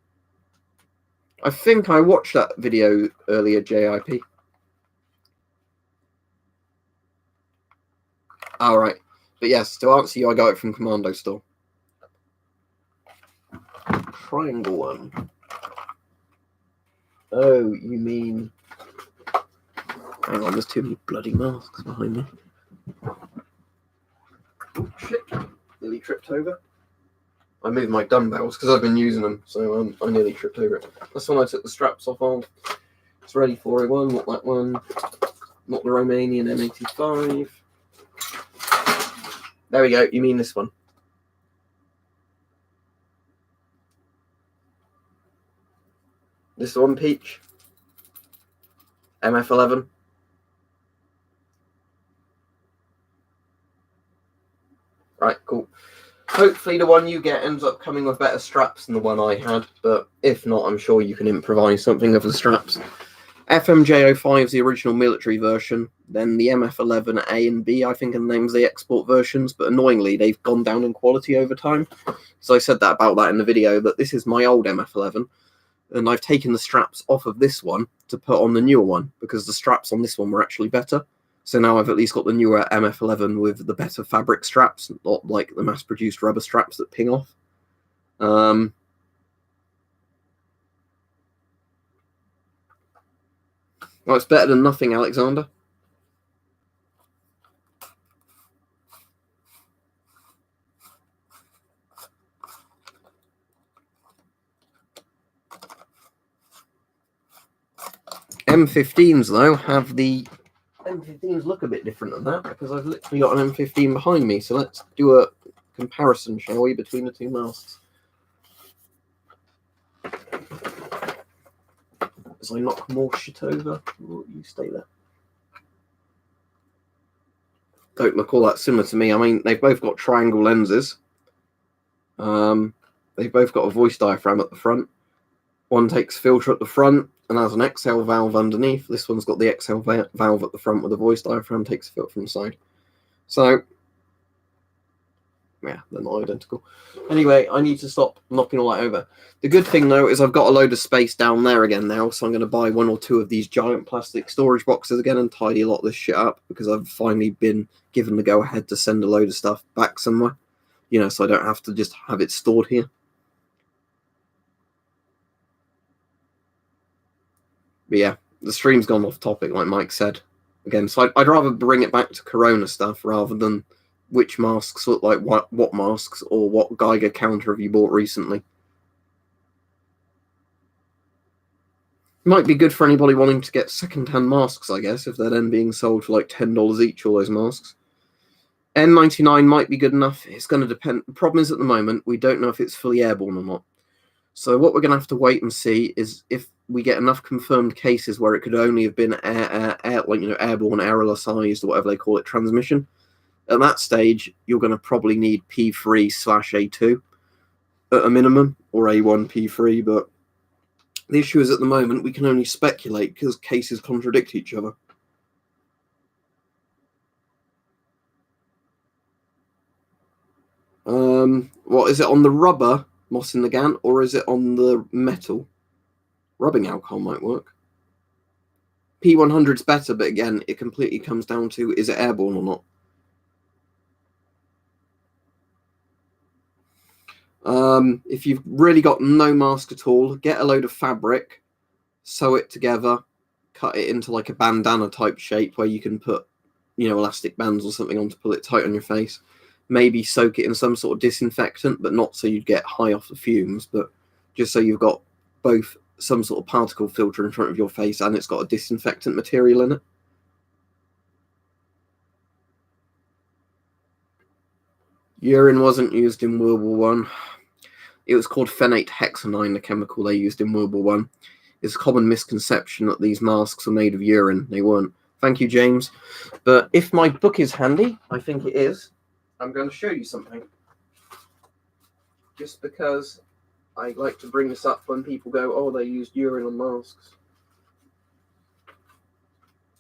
I think I watched that video earlier, JIP. All right. But yes, to answer you, I got it from Commando Store. Triangle one. Oh, you mean... Hang on, there's too many bloody masks behind me. Oh, shit. Nearly tripped over. I moved my dumbbells because I've been using them, so I nearly tripped over it. That's when I took the straps off of. It's ready for it. One, not that one. Not the Romanian M85. There we go. You mean this one? This the one, Peach? MF11? Right, cool. Hopefully the one you get ends up coming with better straps than the one I had, but if not, I'm sure you can improvise something of the straps. FMJ05 is the original military version, then the MF11 A and B, I think, are the names of the export versions, but annoyingly, they've gone down in quality over time. So I said that about that in the video, that this is my old MF11, and I've taken the straps off of this one to put on the newer one, because the straps on this one were actually better. So now I've at least got the newer MF11 with the better fabric straps, not like the mass-produced rubber straps that ping off. Well, it's better than nothing, Alexander. M15s, though, have the... M15s look a bit different than that, because I've literally got an M15 behind me, so let's do a comparison, shall we, between the two masks. As I knock more shit over, you stay there. Don't look all that similar to me. I mean, they've both got triangle lenses. They've both got a voice diaphragm at the front. One takes filter at the front and has an exhale valve underneath. This one's got the exhale valve at the front with a voice diaphragm, takes a filter from the side. So, yeah, they're not identical. Anyway, I need to stop knocking all that over. The good thing, though, is I've got a load of space down there again now, so I'm going to buy 1 or 2 of these giant plastic storage boxes again and tidy a lot of this shit up, because I've finally been given the go-ahead to send a load of stuff back somewhere, so I don't have to just have it stored here. But yeah, the stream's gone off topic, like Mike said. Again, so I'd rather bring it back to Corona stuff rather than which masks look like what masks, or what Geiger counter have you bought recently. Might be good for anybody wanting to get second-hand masks, I guess, if they're then being sold for like $10 each, all those masks. N99 might be good enough. It's going to depend. The problem is, at the moment, we don't know if it's fully airborne or not. So what we're going to have to wait and see is if we get enough confirmed cases where it could only have been airborne, aerosolized, or whatever they call it, transmission. At that stage, you're going to probably need P3/A2 at a minimum, or A1 P3. But the issue is, at the moment, we can only speculate because cases contradict each other. What is it, on the rubber, moss in the gan, or is it on the metal? Rubbing alcohol might work. P100's better, but again, it completely comes down to, is it airborne or not? If you've really got no mask at all, get a load of fabric, sew it together, cut it into like a bandana type shape where you can put, elastic bands or something on to pull it tight on your face. Maybe soak it in some sort of disinfectant, but not so you'd get high off the fumes, but just so you've got both some sort of particle filter in front of your face and it's got a disinfectant material in it. Urine wasn't used in World War One. It was called phenate hexanine, the chemical they used in World War One. It's a common misconception that these masks are made of urine. They weren't. Thank you, James. But if my book is handy, I think it is, I'm going to show you something. Just because I like to bring this up when people go, oh, they used urine on masks.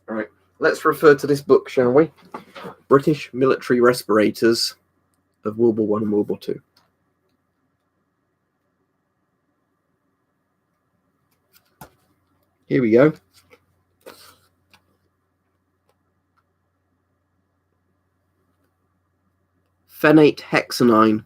All right, let's refer to this book, shall we? British Military Respirators of World War One and World War Two. Here we go. Phenate hexanine.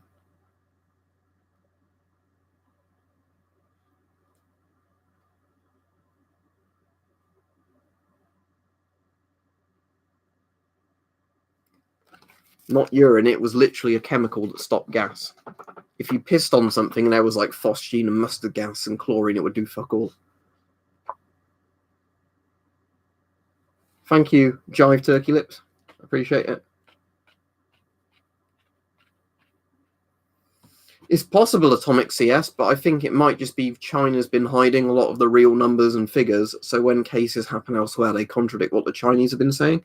Not urine, it was literally a chemical that stopped gas. If you pissed on something and there was like phosgene and mustard gas and chlorine, it would do fuck all. Thank you, Jive Turkey Lips. Appreciate it. It's possible atomic CS, but I think it might just be China's been hiding a lot of the real numbers and figures, so when cases happen elsewhere, they contradict what the Chinese have been saying.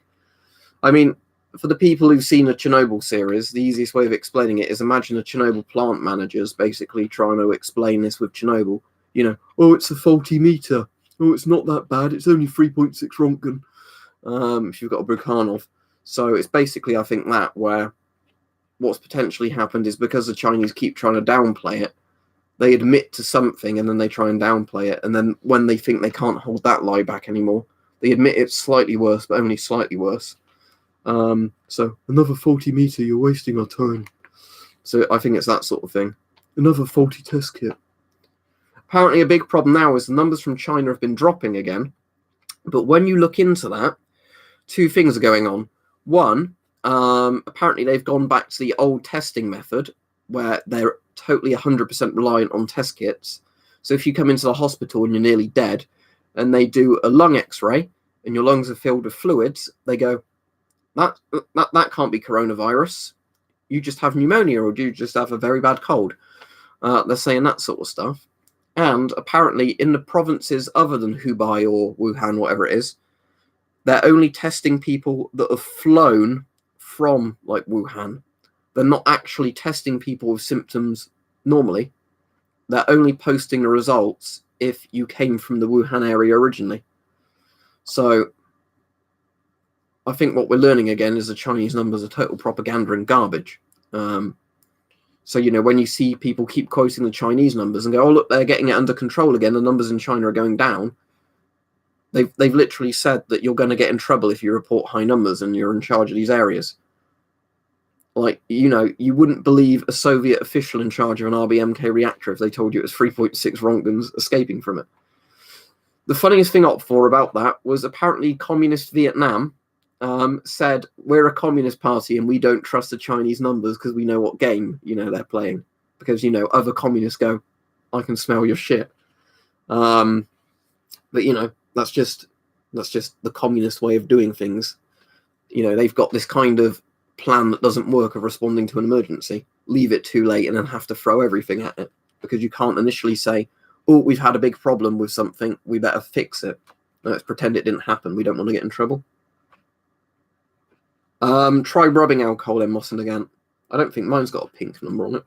I mean, for the people who've seen a Chernobyl series, the easiest way of explaining it is imagine a Chernobyl plant manager's basically trying to explain this with Chernobyl. You know, oh, it's a faulty meter. Oh, it's not that bad. It's only 3.6 Rontgen. If you've got a Brukhanov. So it's basically, I think, that where what's potentially happened is because the Chinese keep trying to downplay it, they admit to something and then they try and downplay it. And then when they think they can't hold that lie back anymore, they admit it's slightly worse, but only slightly worse. So another faulty meter, you're wasting our time. So I think it's that sort of thing. Another faulty test kit. Apparently a big problem now is the numbers from China have been dropping again. But when you look into that, two things are going on. One, apparently they've gone back to the old testing method where they're totally 100% reliant on test kits. So if you come into the hospital and you're nearly dead and they do a lung x-ray and your lungs are filled with fluids, they go, that can't be coronavirus. You just have pneumonia or you just have a very bad cold. They're saying that sort of stuff. And apparently in the provinces other than Hubei or Wuhan, whatever it is, they're only testing people that have flown from like Wuhan. They're not actually testing people with symptoms normally. They're only posting the results if you came from the Wuhan area originally. So I think what we're learning again is the Chinese numbers are total propaganda and garbage. So, you know, when you see people keep quoting the Chinese numbers and go, oh, look, they're getting it under control again, the numbers in China are going down. They've literally said that you're going to get in trouble if you report high numbers and you're in charge of these areas. Like, you know, you wouldn't believe a Soviet official in charge of an RBMK reactor if they told you it was 3.6 Rontgens escaping from it. The funniest thing about that was apparently communist Vietnam said, we're a communist party and we don't trust the Chinese numbers because we know what game, you know, they're playing. Because, you know, other communists go, I can smell your shit. But, you know, that's just the communist way of doing things. You know, they've got this kind of plan that doesn't work of responding to an emergency. Leave it too late and then have to throw everything at it. Because you can't initially say, oh, we've had a big problem with something, we better fix it. Let's pretend it didn't happen. We don't want to get in trouble. Try rubbing alcohol in moss and again. I don't think mine's got a pink number on it.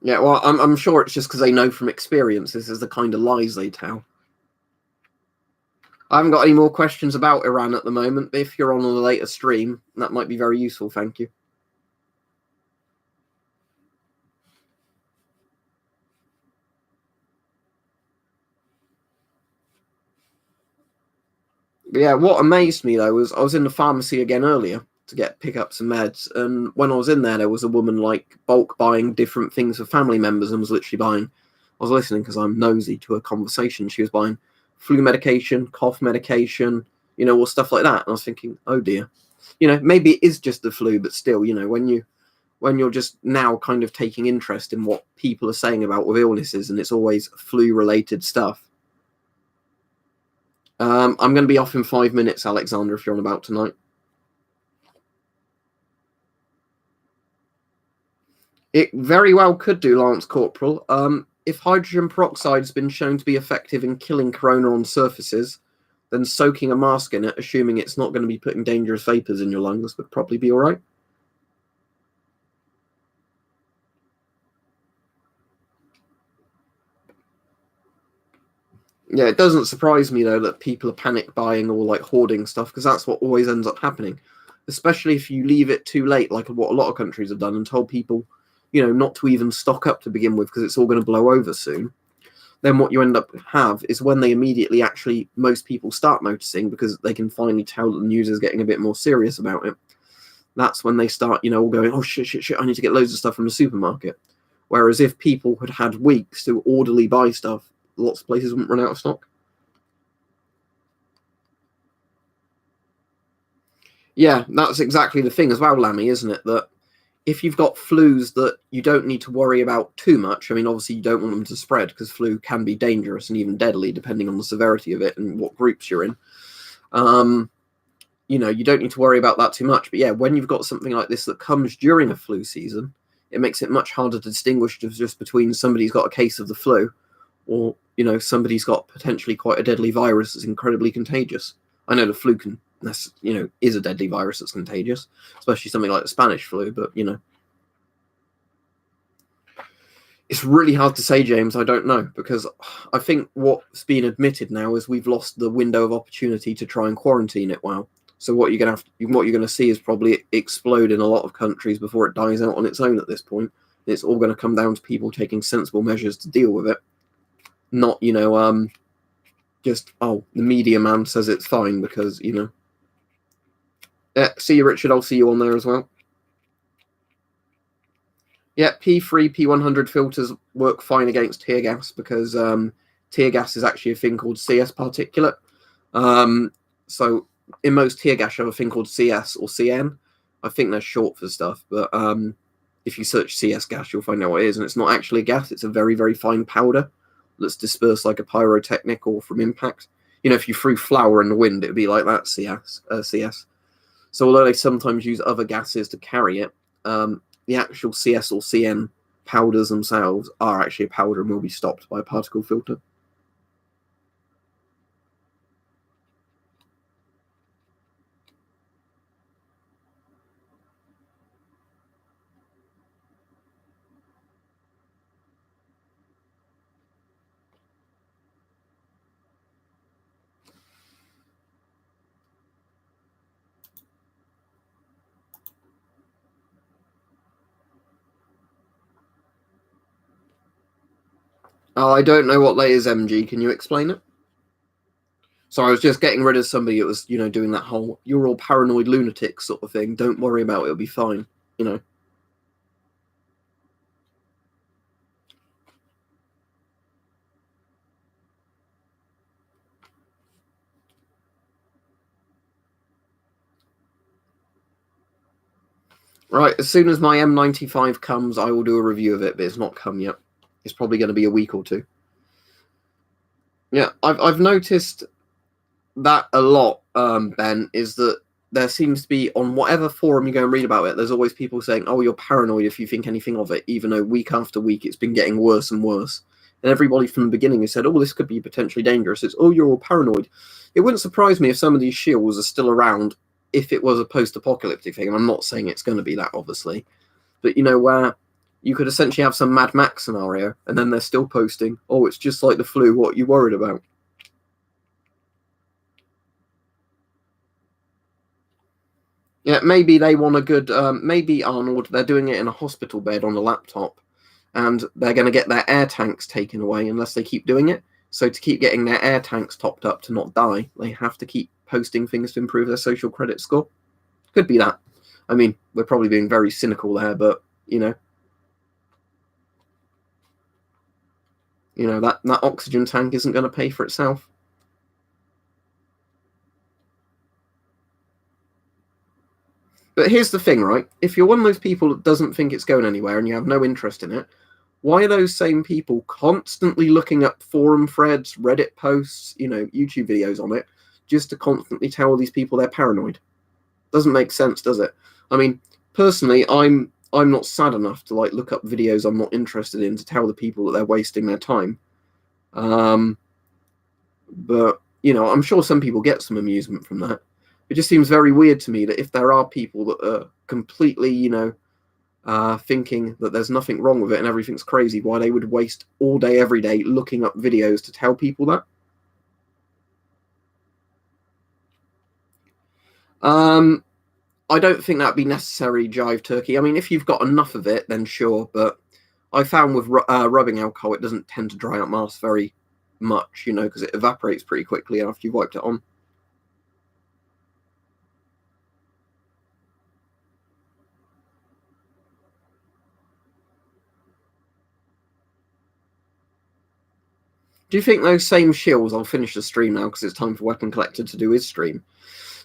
Yeah, well, I'm sure it's just because they know from experience this is the kind of lies they tell. I haven't got any more questions about Iran at the moment, but if you're on a later stream, that might be very useful, thank you. But yeah, what amazed me, though, was I was in the pharmacy again earlier to pick up some meds, and when I was in there was a woman, like, bulk buying different things for family members and was literally buying... I was listening because I'm nosy to a conversation. She was buying flu medication, cough medication, you know, or stuff like that. And I was thinking, oh dear. You know, maybe it is just the flu, but still, you know, when you're just now kind of taking interest in what people are saying about with illnesses and it's always flu-related stuff. I'm going to be off in 5 minutes, Alexander, if you're on about tonight. It very well could do, Lance Corporal. If hydrogen peroxide has been shown to be effective in killing corona on surfaces, then soaking a mask in it, assuming it's not going to be putting dangerous vapors in your lungs, would probably be all right. Yeah, it doesn't surprise me, though, that people are panic buying or like hoarding stuff, because that's what always ends up happening, especially if you leave it too late, like what a lot of countries have done, and told people, not to even stock up to begin with because it's all going to blow over soon. Then what you end up have is when they immediately actually, most people start noticing because they can finally tell that the news is getting a bit more serious about it. That's when they start, all going, oh, shit, I need to get loads of stuff from the supermarket. Whereas if people had had weeks to orderly buy stuff, lots of places wouldn't run out of stock. Yeah, that's exactly the thing as well, Lammy, isn't it? That if you've got flus that you don't need to worry about too much, I mean, obviously you don't want them to spread because flu can be dangerous and even deadly depending on the severity of it and what groups you're in. You don't need to worry about that too much. But yeah, when you've got something like this that comes during a flu season, it makes it much harder to distinguish just between somebody's got a case of the flu or, somebody's got potentially quite a deadly virus that's incredibly contagious. I know the flu is a deadly virus that's contagious, especially something like the Spanish flu, but, it's really hard to say, James. I don't know, because I think what's been admitted now is we've lost the window of opportunity to try and quarantine it well. So what you're going to see is probably explode in a lot of countries before it dies out on its own at this point. It's all going to come down to people taking sensible measures to deal with it. Not, just, the media man says it's fine because, see you, Richard. I'll see you on there as well. Yeah, P3, P100 filters work fine against tear gas because tear gas is actually a thing called CS particulate. So in most tear gas, you have a thing called CS or CN. I think they're short for stuff, but if you search CS gas, you'll find out what it is. And it's not actually a gas. It's a very, very fine powder that's dispersed like a pyrotechnic or from impact. If you threw flour in the wind, it would be like that, CS. So although they sometimes use other gases to carry it, the actual CS or CN powders themselves are actually a powder and will be stopped by a particle filter. Oh, I don't know what that is, MG. Can you explain it? So I was just getting rid of somebody that was, doing that whole, you're all paranoid lunatics sort of thing. Don't worry about it. It'll be fine, Right, as soon as my M95 comes, I will do a review of it, but it's not come yet. It's probably going to be a week or two. Yeah, I've noticed that a lot, Ben, is that there seems to be, on whatever forum you go and read about it, there's always people saying, oh, you're paranoid if you think anything of it, even though week after week it's been getting worse and worse. And everybody from the beginning has said, oh, this could be potentially dangerous. It's, oh, you're all paranoid. It wouldn't surprise me if some of these shields are still around if it was a post-apocalyptic thing. And I'm not saying it's going to be that, obviously. But, where you could essentially have some Mad Max scenario, and then they're still posting, oh, it's just like the flu, what are you worried about? Yeah, maybe they want a good, maybe, Arnold, they're doing it in a hospital bed on a laptop, and they're going to get their air tanks taken away unless they keep doing it. So to keep getting their air tanks topped up to not die, they have to keep posting things to improve their social credit score. Could be that. I mean, we're probably being very cynical there, but, that oxygen tank isn't going to pay for itself. But here's the thing, right? If you're one of those people that doesn't think it's going anywhere and you have no interest in it, why are those same people constantly looking up forum threads, Reddit posts, YouTube videos on it, just to constantly tell these people they're paranoid. Doesn't make sense, does it? I mean, personally, I'm not sad enough to like look up videos I'm not interested in to tell the people that they're wasting their time. But I'm sure some people get some amusement from that. It just seems very weird to me that if there are people that are completely, thinking that there's nothing wrong with it and everything's crazy, why they would waste all day, every day looking up videos to tell people that. I don't think that'd be necessary, Jive Turkey. I mean, if you've got enough of it, then sure. But I found with rubbing alcohol, it doesn't tend to dry out masks very much, because it evaporates pretty quickly after you've wiped it on. Do you think those same shills, I'll finish the stream now because it's time for Weapon Collector to do his stream,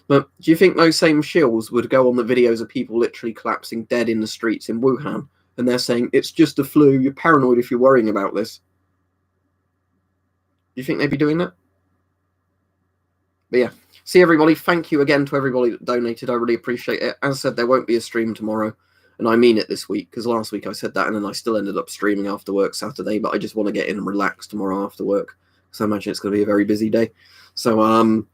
but do you think those same shills would go on the videos of people literally collapsing dead in the streets in Wuhan, and they're saying, it's just a flu, you're paranoid if you're worrying about this? Do you think they'd be doing that? But yeah, see everybody, thank you again to everybody that donated, I really appreciate it. As I said, there won't be a stream tomorrow, and I mean it this week, because last week I said that, and then I still ended up streaming after work Saturday, but I just want to get in and relax tomorrow after work, because I imagine it's going to be a very busy day. So,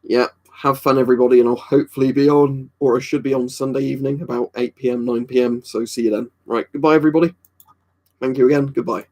yeah, have fun, everybody, and I'll hopefully be on, or I should be on Sunday evening, about 8 p.m, 9 p.m, so see you then. Right, goodbye, everybody. Thank you again, goodbye.